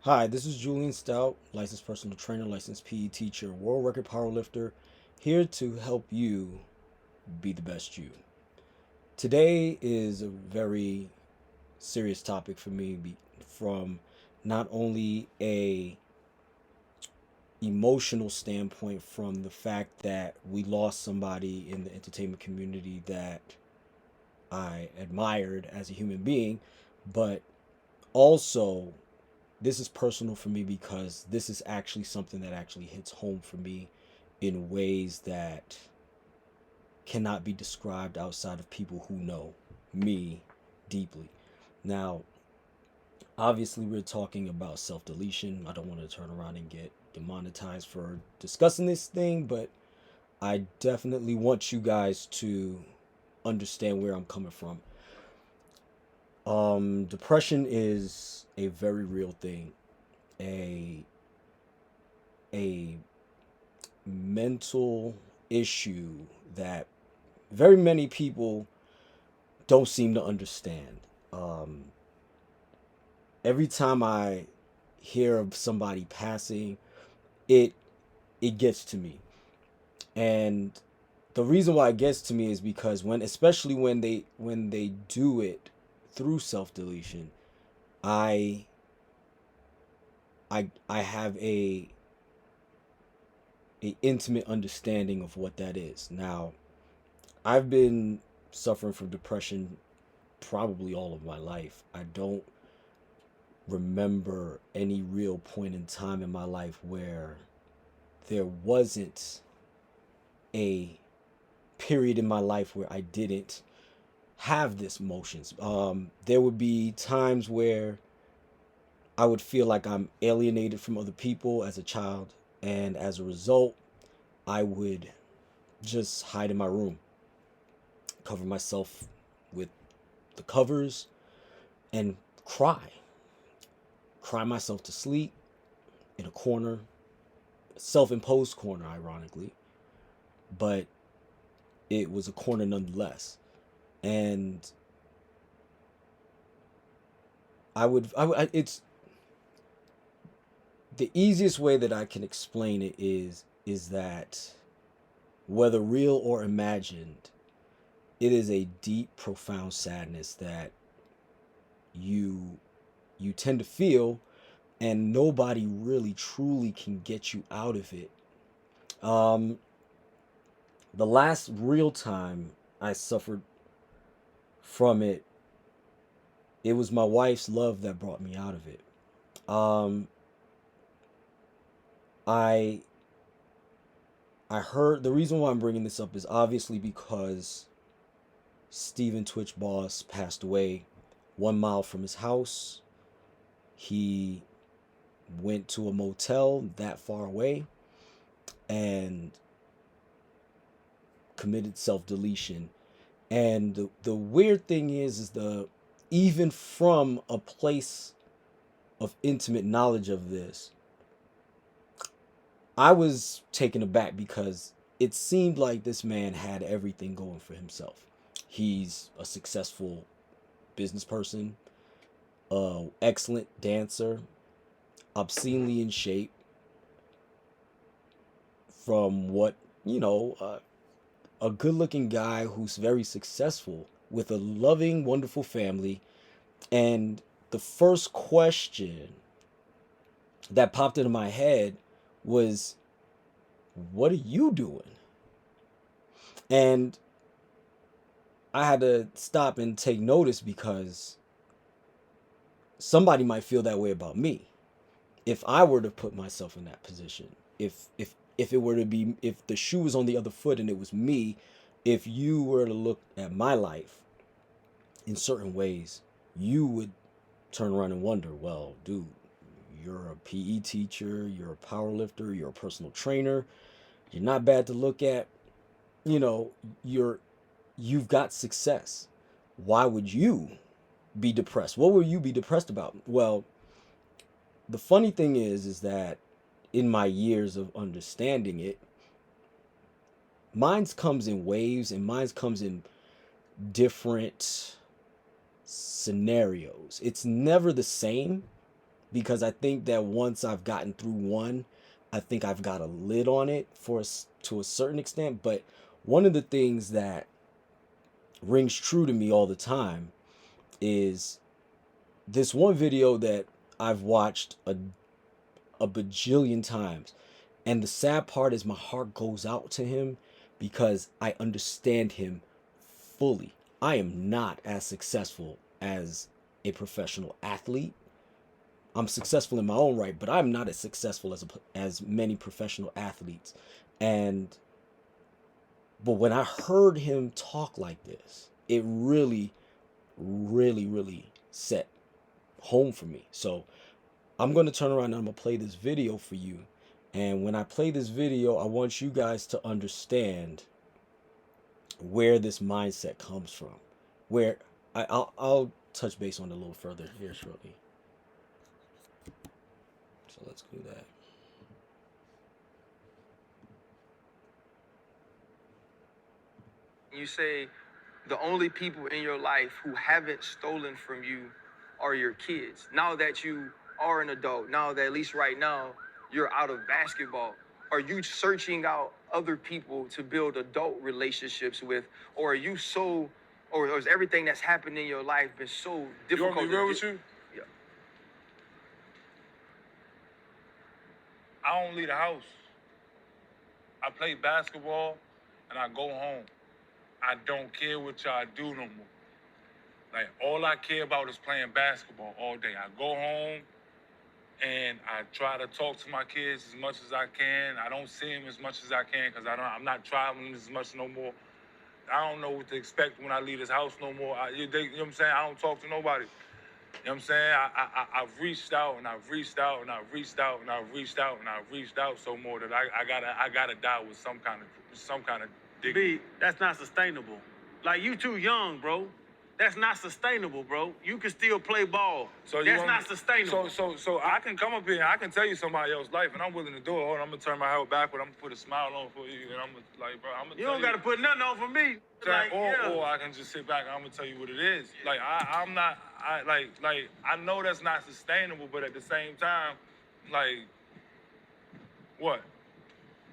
Hi, this is Julien Stoutt, licensed personal trainer, licensed PE teacher, world record powerlifter, here to help you be the best you. Today is a very serious topic for me from not only a emotional standpoint from the fact that we lost somebody in the entertainment community that I admired as a human being, but also this is personal for me because this is actually something that actually hits home for me in ways that cannot be described outside of people who know me deeply. Now, obviously, we're talking about self deletion. I don't want to turn around and get demonetized for discussing this thing, but I definitely want you guys to understand where I'm coming from. Depression is a very real thing. A a mental issue that very many people don't seem to understand. Um, every time I hear of somebody passing, it it gets to me, and the reason why it gets to me is because especially when they do it through self deletion, I I have a intimate understanding of what that is. Now, I've been suffering from depression probably all of my life. I don't remember any real point in time in my life where there wasn't a period in my life where I didn't have this motions. There would be times where I would feel like I'm alienated from other people as a child, and as a result, I would just hide in my room, cover myself with the covers, and cry myself to sleep in a corner, self-imposed corner, ironically, but it was a corner nonetheless. And it's the easiest way that I can explain it is that whether real or imagined, it is a deep, profound sadness that you you tend to feel, and nobody really truly can get you out of it. Um, the last real time I suffered from it, it was my wife's love that brought me out of it. Um, I I heard the reason why I'm bringing this up is obviously because Stephen Twitch Boss passed away 1 mile from his house. He went to a motel that far away and committed self deletion. And the weird thing is the even from a place of intimate knowledge of this, I was taken aback because it seemed like this man had everything going for himself. He's a successful business person, excellent dancer, obscenely in shape from what, you know, a good looking guy who's very successful with a loving, wonderful family. And the first question that popped into my head was, what are you doing? And I had to stop and take notice because somebody might feel that way about me if I were to put myself in that position. If it were to be, if the shoe was on the other foot and it was me, if you were to look at my life in certain ways, you would turn around and wonder, well, dude, you're a PE teacher, you're a power lifter, you're a personal trainer, you're not bad to look at, you know, you've got success. Why would you be depressed? What will you be depressed about? Well, the funny thing is that in my years of understanding it, mine's comes in waves and mine's comes in different scenarios. It's never the same, because I think that once I've gotten through one, I think I've got a lid on it to a certain extent. But one of the things that rings true to me all the time is this one video that I've watched a bajillion times. And the sad part is my heart goes out to him because I understand him fully. I am not as successful as a professional athlete. I'm successful in my own right, but I'm not as successful as many professional athletes. And but when I heard him talk like this, it really, really, really set home for me. So I'm going to turn around and I'm going to play this video for you. And when I play this video, I want you guys to understand where this mindset comes from. Where I'll touch base on it a little further here shortly. So let's do that. You say the only people in your life who haven't stolen from you are your kids. Now that you are an adult, now that at least right now you're out of basketball, are you searching out other people to build adult relationships with, or are you so, or is everything that's happened in your life been so difficult? You want me real with you? Yeah. I don't leave the house. I play basketball and I go home. I don't care what y'all do no more. Like, all I care about is playing basketball all day. I go home and I try to talk to my kids as much as I can. I don't see them as much as I can because I'm not traveling as much no more. I don't know what to expect when I leave this house no more. You know what I'm saying? I don't talk to nobody. You know what I'm saying? I've reached out and I've reached out and I've reached out and I've reached out and I've reached out so more that I gotta die with some kind of dignity. B, that's not sustainable. Like, you too young, bro. That's not sustainable, bro. You can still play ball. So that's not sustainable. So I can come up here and I can tell you somebody else's life, and I'm willing to do it. Hold on, I'm gonna turn my head backward. I'm gonna put a smile on for you, and I'm gonna, like, bro, I'm gonna. You don't gotta put nothing on for me. Like, or I can just sit back and I'm gonna tell you what it is. Like, I'm not. I know that's not sustainable, but at the same time, like, what?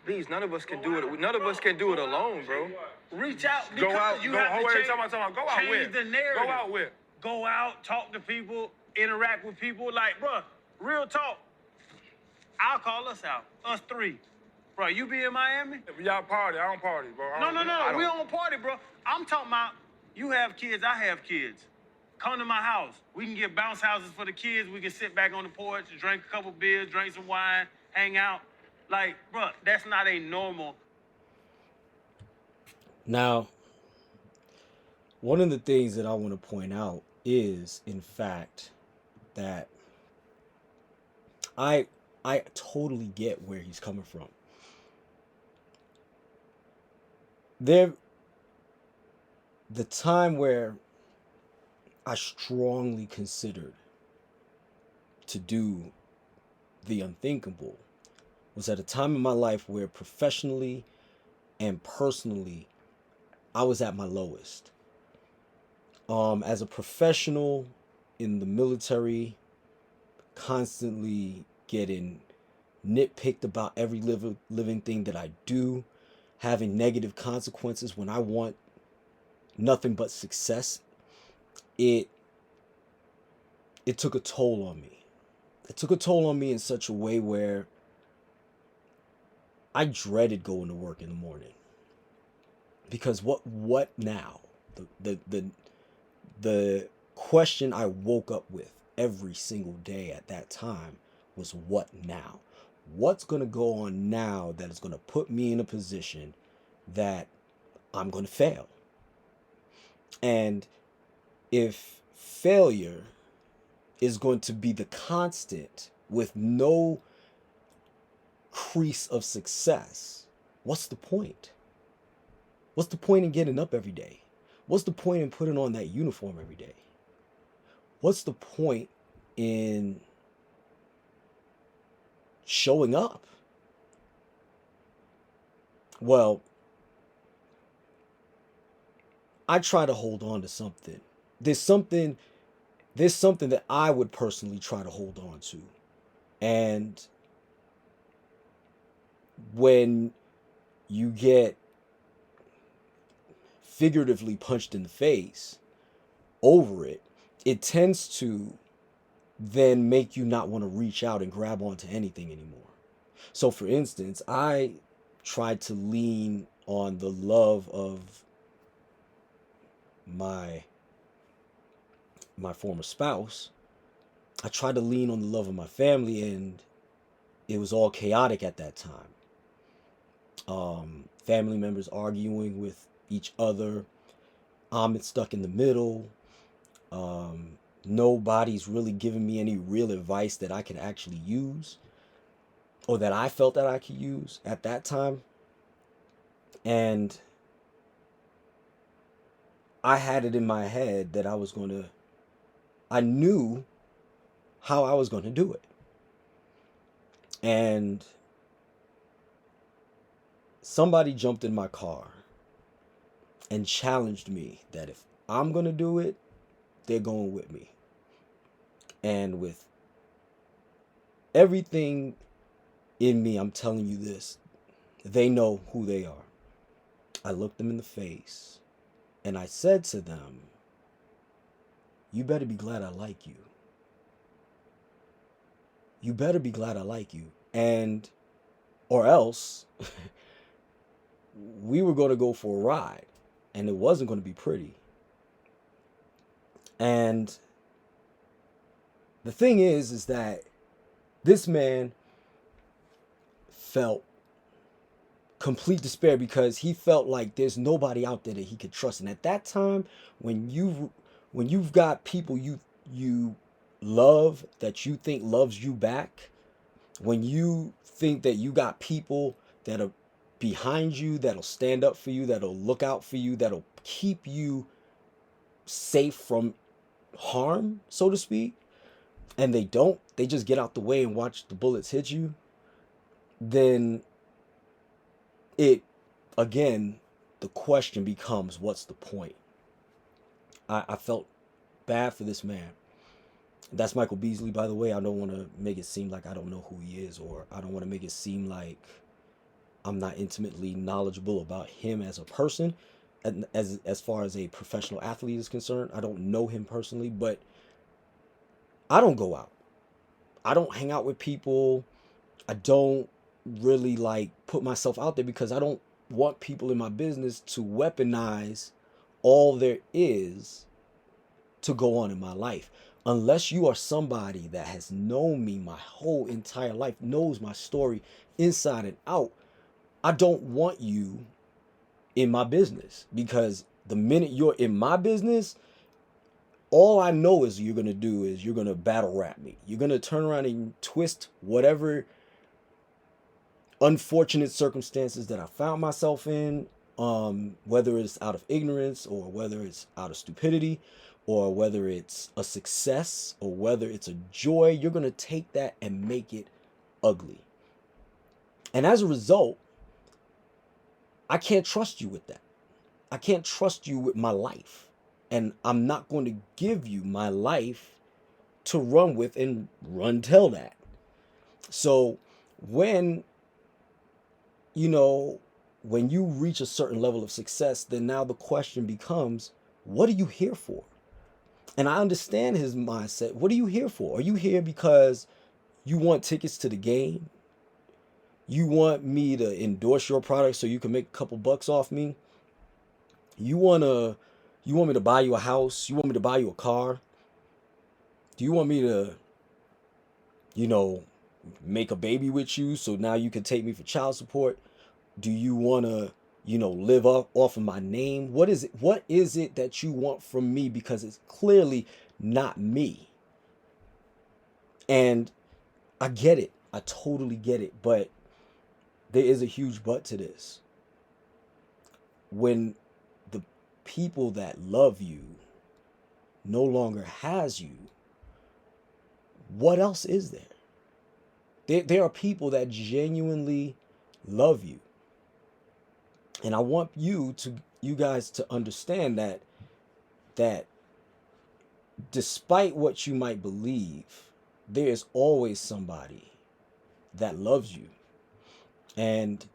Please, none of us can do it. None of us can do it alone, bro. Reach out. Go out. You Go, have to wait, change, go out change where? the narrative. Go out where? Go out, talk to people, interact with people. Like, bro, real talk. I'll call us out. Us three. Bro, you be in Miami? Y'all party. I don't party, bro. No. We don't party, bro. I'm talking about you have kids, I have kids. Come to my house. We can get bounce houses for the kids. We can sit back on the porch, drink a couple beers, drink some wine, hang out. Like, bro, that's not a normal. Now, one of the things that I want to point out is, in fact, that I totally get where he's coming from. The time where I strongly considered to do the unthinkable was at a time in my life where professionally and personally I was at my lowest. As a professional in the military, constantly getting nitpicked about every living thing that I do, having negative consequences when I want nothing but success, it took a toll on me. It took a toll on me in such a way where I dreaded going to work in the morning. Because what now? The question I woke up with every single day at that time was, what now? What's going to go on now that is going to put me in a position that I'm going to fail? And if failure is going to be the constant with no crease of success, what's the point? What's the point in getting up every day? What's the point in putting on that uniform every day? What's the point in showing up? Well, I try to hold on to something. There's something there's something that I would personally try to hold on to. And when you get figuratively punched in the face over it, it tends to then make you not want to reach out and grab onto anything anymore. So, for instance, I tried to lean on the love of my my former spouse. I tried to lean on the love of my family, and it was all chaotic at that time. Family members arguing with each other. I'm stuck in the middle. Nobody's really giving me any real advice that I could actually use, or that I felt that I could use at that time. And I had it in my head that I knew how I was going to do it. And somebody jumped in my car and challenged me that if I'm going to do it, they're going with me. And with everything in me, I'm telling you this, they know who they are. I looked them in the face and I said to them, you better be glad I like you. You better be glad I like you. And, or else, we were going to go for a ride and it wasn't going to be pretty. And the thing is that this man felt complete despair because he felt like there's nobody out there that he could trust. And at that time, when you've got people you love that you think loves you back, when you think that you got people that are behind you, that'll stand up for you, that'll look out for you, that'll keep you safe from harm, so to speak, and they just get out the way and watch the bullets hit you, then it, again, the question becomes, what's the point? I felt bad for this man. That's Michael Beasley, by the way. I don't want to make it seem like I don't know who he is, or I don't want to make it seem like I'm not intimately knowledgeable about him as a person. As far as a professional athlete is concerned, I don't know him personally, but I don't go out. I don't hang out with people. I don't really like put myself out there because I don't want people in my business to weaponize all there is to go on in my life. Unless you are somebody that has known me my whole entire life, knows my story inside and out, I don't want you in my business, because the minute you're in my business, all I know is you're going to do is you're going to battle rap me. You're going to turn around and twist whatever unfortunate circumstances that I found myself in, whether it's out of ignorance or whether it's out of stupidity or whether it's a success or whether it's a joy. You're going to take that and make it ugly. And as a result, I can't trust you with that. I can't trust you with my life. And I'm not going to give you my life to run with and run tell that. So when when you reach a certain level of success, then now the question becomes, what are you here for? And I understand his mindset. What are you here for? Are you here because you want tickets to the game? You want me to endorse your product so you can make a couple bucks off me? You want me to buy you a house? You want me to buy you a car? Do you want me to, make a baby with you so now you can take me for child support? Do you want to, live off of my name? What is it that you want from me? Because it's clearly not me. And I get it. I totally get it. But there is a huge but to this. When the people that love you no longer has you, what else is there? There are people that genuinely love you. And I want you guys to understand that despite what you might believe, there is always somebody that loves you. And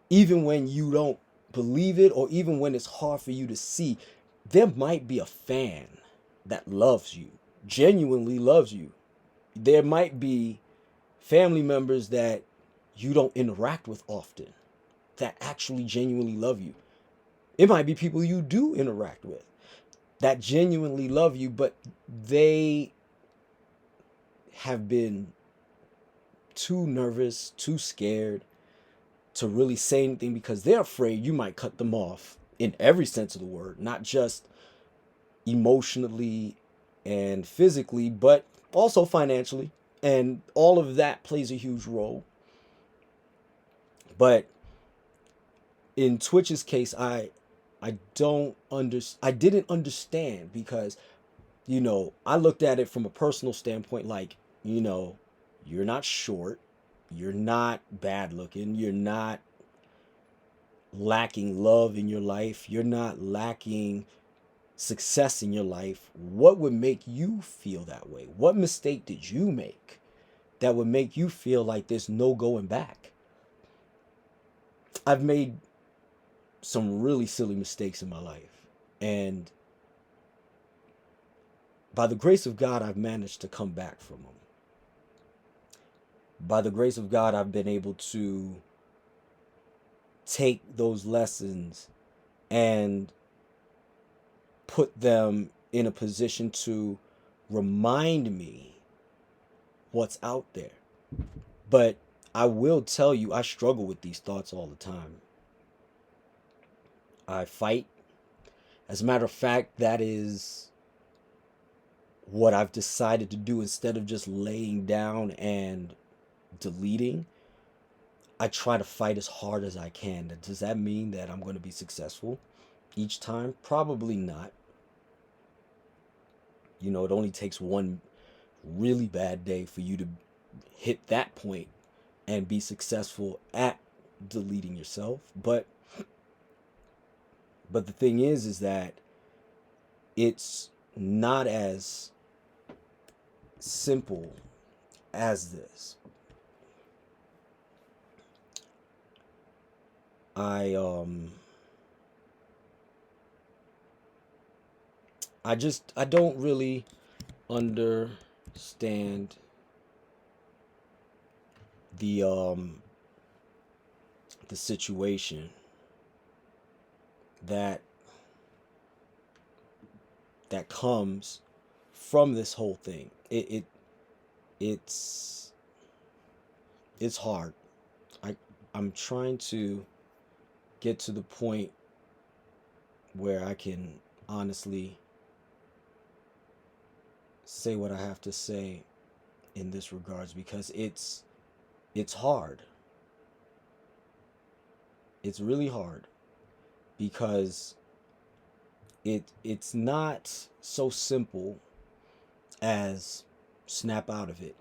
even when you don't believe it, or even when it's hard for you to see, there might be a fan that loves you, genuinely loves you. There might be family members that you don't interact with often that actually genuinely love you. It might be people you do interact with that genuinely love you, but they have been too nervous, too scared to really say anything because they're afraid you might cut them off in every sense of the word, not just emotionally and physically, but also financially. And all of that plays a huge role. But in Twitch's case, I didn't understand because, I looked at it from a personal standpoint, like, you're not short, you're not bad looking, you're not lacking love in your life, you're not lacking success in your life. What would make you feel that way? What mistake did you make that would make you feel like there's no going back? I've made some really silly mistakes in my life. And by the grace of God, I've managed to come back from them. By the grace of God, I've been able to take those lessons and put them in a position to remind me what's out there. But I will tell you, I struggle with these thoughts all the time. I fight. As a matter of fact, that is what I've decided to do. Instead of just laying down and deleting, I try to fight as hard as I can. Does that mean that I'm going to be successful each time? Probably not. It only takes one really bad day for you to hit that point and be successful at deleting yourself. But the thing is that it's not as simple as this. I don't really understand the situation that comes from this whole thing. It's hard. I'm trying to get to the point where I can honestly say what I have to say in this regards, because it's hard. It's really hard because it's not so simple as snap out of it.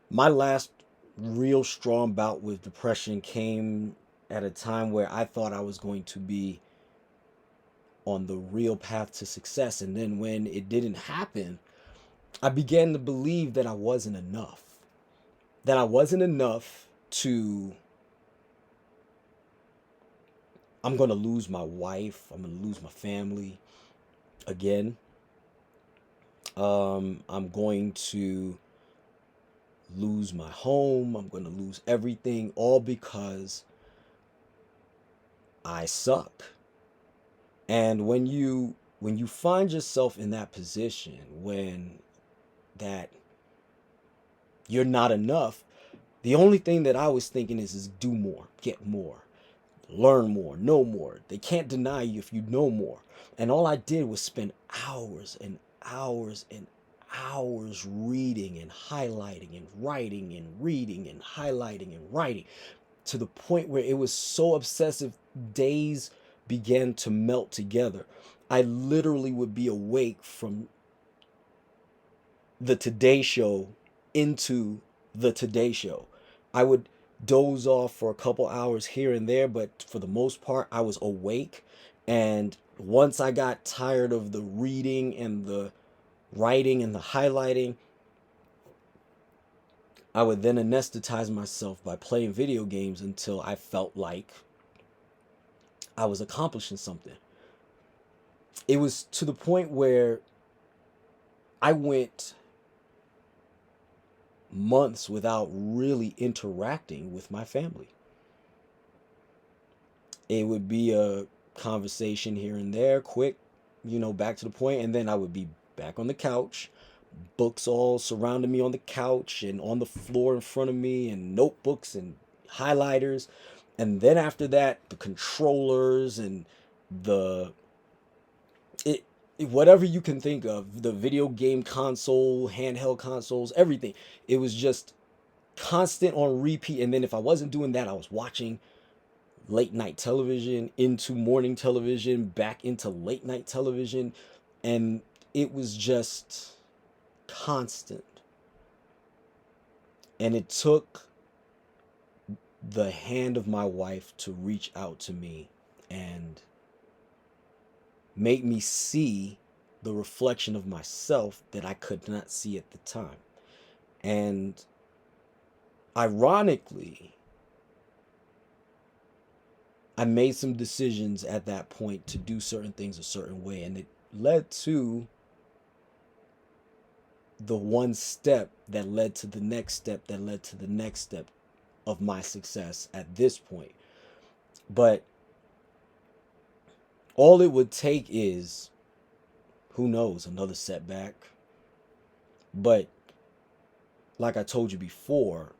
My last real strong bout with depression came at a time where I thought I was going to be on the real path to success. And then when it didn't happen, I began to believe that I wasn't enough. That I wasn't enough to... I'm going to lose my wife. I'm going to lose my family again. I'm going to lose my home. I'm going to lose everything, all because I suck. And when you find yourself in that position, when that you're not enough, the only thing that I was thinking is do more, get more, learn more, know more. They can't deny you if you know more. And all I did was spend hours and hours and hours reading and highlighting and writing and reading and highlighting and writing, to the point where it was so obsessive, days began to melt together. I literally would be awake from the Today Show into the Today Show. I would doze off for a couple hours here and there, but for the most part, I was awake. And once I got tired of the reading and the writing and the highlighting, I would then anesthetize myself by playing video games until I felt like I was accomplishing something. It was to the point where I went months without really interacting with my family. It would be a conversation here and there, quick, back to the point, and then I would be back on the couch, books all surrounding me on the couch and on the floor in front of me, and notebooks and highlighters. And then after that, the controllers and the it whatever you can think of, the video game console, handheld consoles, everything. It was just constant on repeat. And then if I wasn't doing that, I was watching late night television, into morning television, back into late night television, and it was just constant. And it took the hand of my wife to reach out to me and make me see the reflection of myself that I could not see at the time. And ironically, I made some decisions at that point to do certain things a certain way, and it led to the one step that led to the next step that led to the next step of my success at this point. But all it would take is, who knows, another setback. But like I told you before,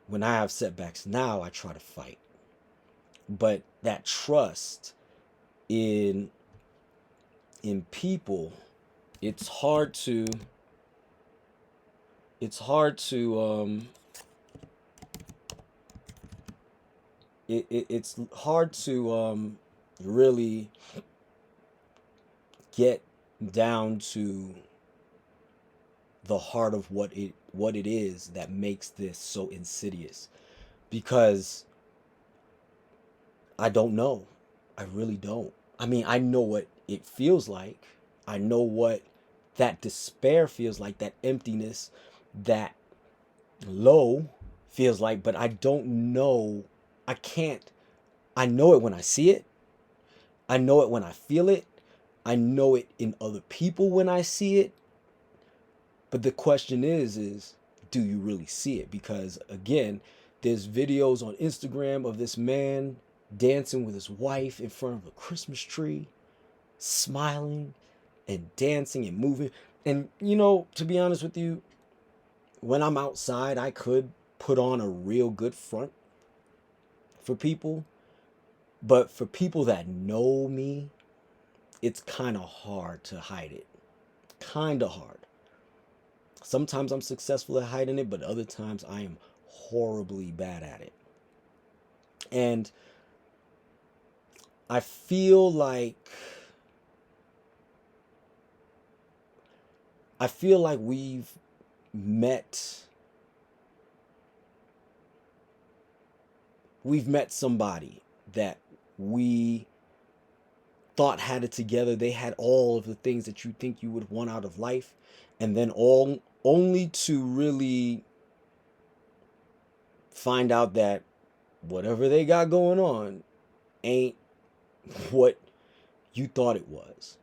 when I have setbacks now, I try to fight. But that trust in people, it's hard to it's hard to really get down to the heart of what it is that makes this so insidious, because I don't know. I really don't. I mean, I know what it feels like. I know what that despair feels like, that emptiness, that low feels like, but I don't know. I know it when I see it. I know it when I feel it. I know it in other people when I see it. But the question is do you really see it? Because again, there's videos on Instagram of this man dancing with his wife in front of a Christmas tree, smiling and dancing and moving. And to be honest with you, when I'm outside, I could put on a real good front for people. But for people that know me, it's kind of hard to hide it. Kind of hard. Sometimes I'm successful at hiding it, but other times I am horribly bad at it. And I feel like we've met somebody that we thought had it together. They had all of the things that you think you would want out of life, and then only to really find out that whatever they got going on ain't what you thought it was.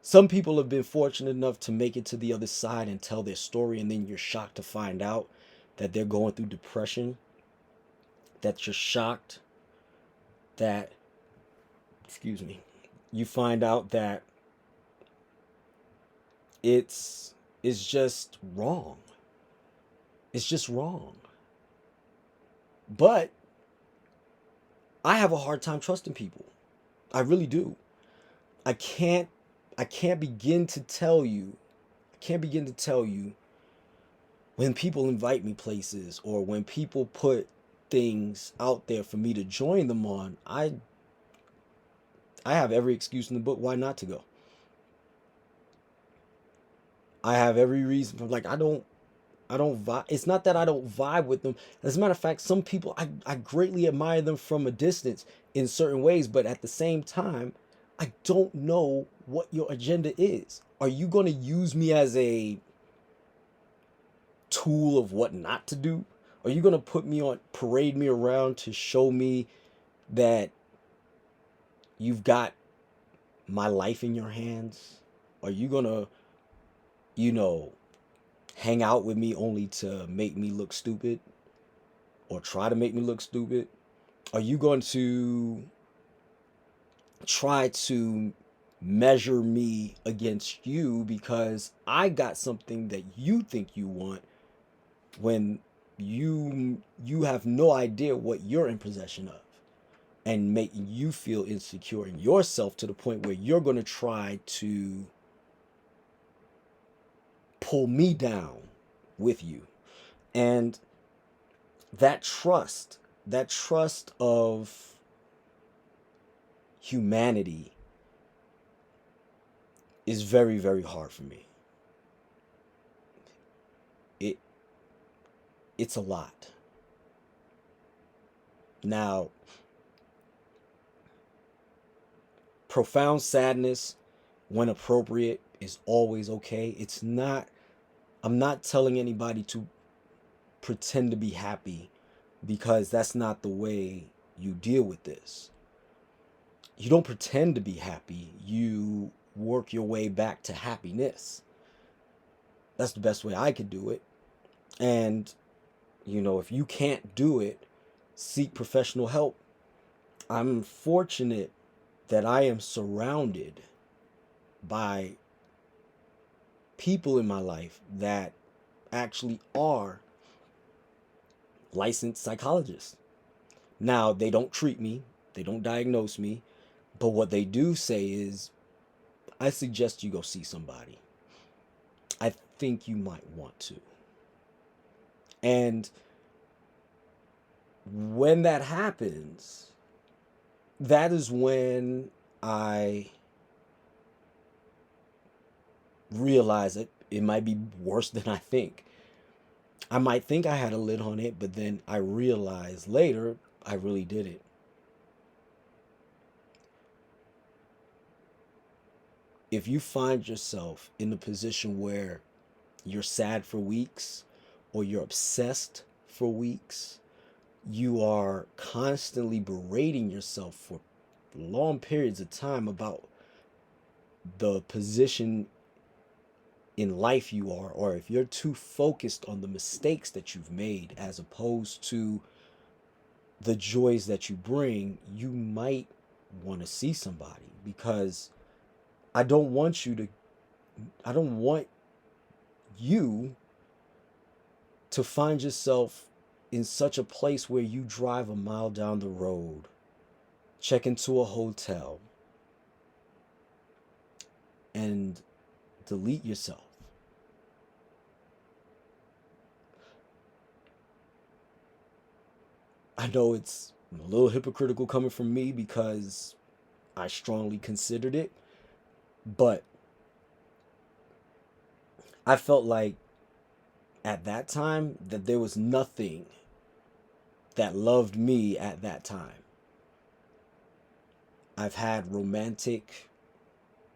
Some people have been fortunate enough to make it to the other side and tell their story, and then you're shocked to find out that they're going through depression, that you're shocked that, you find out that it's just wrong. It's just wrong. But I have a hard time trusting people. I really do. I can't begin to tell you when people invite me places or when people put things out there for me to join them on. I have every excuse in the book why not to go. I have every reason. Like, I don't vibe. It's not that I don't vibe with them. As a matter of fact, some people, I greatly admire them from a distance in certain ways, but at the same time, I don't know what your agenda is. Are you going to use me as a tool of what not to do? Are you going to parade me around to show me that you've got my life in your hands? Are you going to, you know, hang out with me only to make me look stupid or try to make me look stupid? Are you going to try to measure me against you because I got something that you think you want when you have no idea what you're in possession of, and making you feel insecure in yourself to the point where you're going to try to pull me down with you. And that trust of humanity is very, very hard for me. It it's a lot. Now, profound sadness when appropriate is always okay. It's not I'm not telling anybody to pretend to be happy, because that's not the way you deal with this. You don't pretend to be happy. You work your way back to happiness. That's the best way I could do it. And, if you can't do it, seek professional help. I'm fortunate that I am surrounded by people in my life that actually are licensed psychologists. Now, they don't treat me, they don't diagnose me, but what they do say is, I suggest you go see somebody. I think you might want to. And when that happens, that is when I realize that it might be worse than I think. I might think I had a lid on it, but then I realized later I really didn't. If you find yourself in a position where you're sad for weeks or you're obsessed for weeks, you are constantly berating yourself for long periods of time about the position in life you are, or if you're too focused on the mistakes that you've made as opposed to the joys that you bring, you might want to see somebody, because I don't want you to I don't want you to find yourself in such a place where you drive a mile down the road, check into a hotel, and delete yourself. I know it's a little hypocritical coming from me because I strongly considered it, but I felt like at that time that there was nothing that loved me at that time. I've had romantic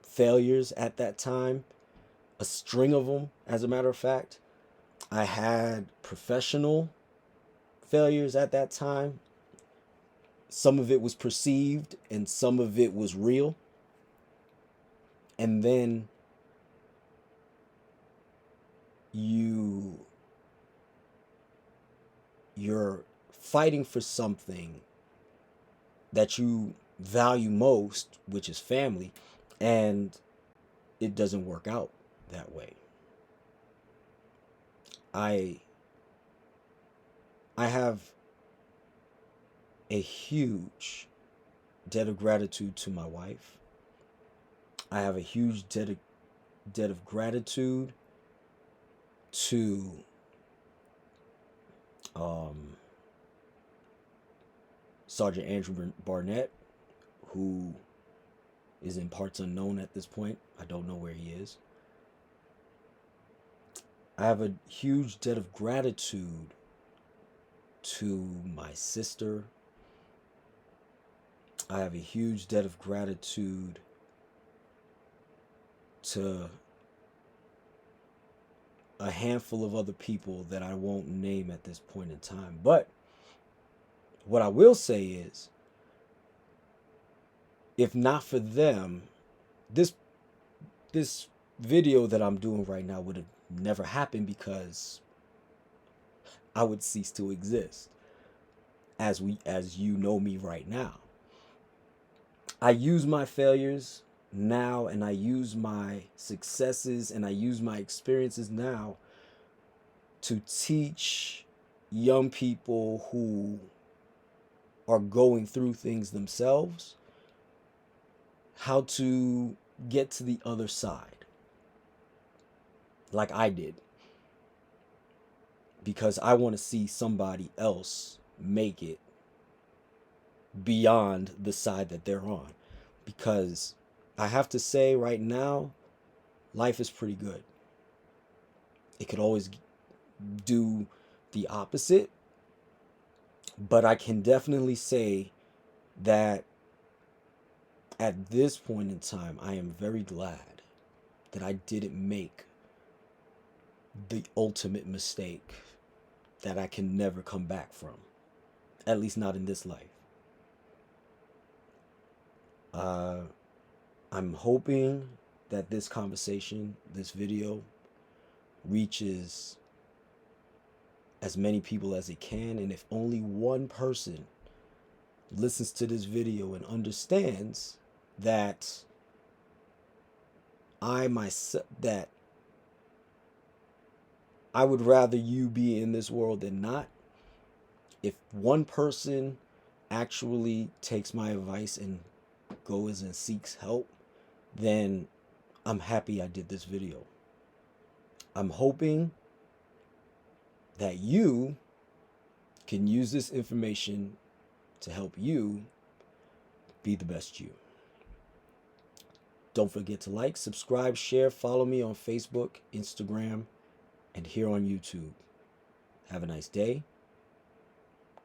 failures at that time, a string of them, as a matter of fact. I had professional failures at that time. Some of it was perceived and some of it was real. And then you're fighting for something that you value most, which is family, and it doesn't work out that way. I I have a huge debt of gratitude to my wife. I have a huge debt of gratitude to um, Sergeant Andrew Barnett, who is in parts unknown at this point. I don't know where he is. I have a huge debt of gratitude to my sister. I have a huge debt of gratitude to a handful of other people that I won't name at this point in time. But what I will say is, if not for them, this this video that I'm doing right now would have never happened, because I would cease to exist as you know me right now. I use my failures now, and I use my successes, and I use my experiences now to teach young people who are going through things themselves how to get to the other side, like I did, because I want to see somebody else make it beyond the side that they're on. Because I have to say right now, life is pretty good. It could always do the opposite, but I can definitely say that at this point in time, I am very glad that I didn't make the ultimate mistake that I can never come back from, at least not in this life. I'm hoping that this conversation, this video, reaches as many people as it can. And if only one person listens to this video and understands that I would rather you be in this world than not. If one person actually takes my advice and goes and seeks help, then I'm happy I did this video. I'm hoping that you can use this information to help you be the best you. Don't forget to like, subscribe, share, follow me on Facebook, Instagram, and here on YouTube. Have a nice day.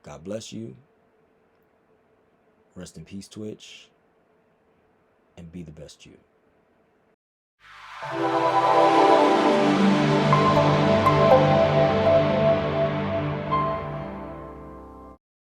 God bless you. Rest in peace, Twitch. And be the best you.